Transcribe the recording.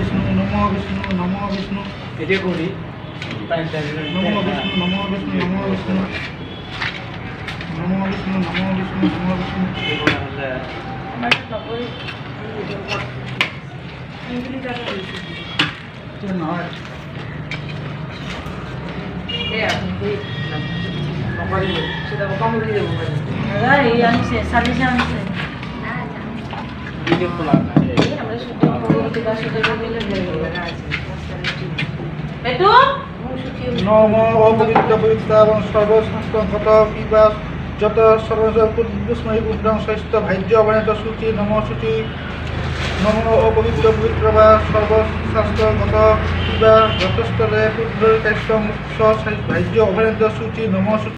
বিষ্ণু এটা করি নমো বিষ্ণু নমো বিষ্ণু নমো বিষ্ণু নমো বিষ্ণু নমো বিষ্ণু নমো বিষ্ণু নহয় এই আনছে সালিশে আনছে ভিডিও খোলা আমরা শুটিং করতে বা শুটিং করতে এটু নম অপবিত্র পবিত্র এবং সর্বশাস্ত্রগত পিবা যত সর্বস্ময়ী বুদ্ধং স্বাস্থ্য ভাজ্য অবনীত সূচি নম সূচি নম অপবিত্র পবিত্র বা সর্বশাস্ত্রগত পিবা যতস্তরে পুত্র ভাজ্য অবনীত সূচি নম সূচি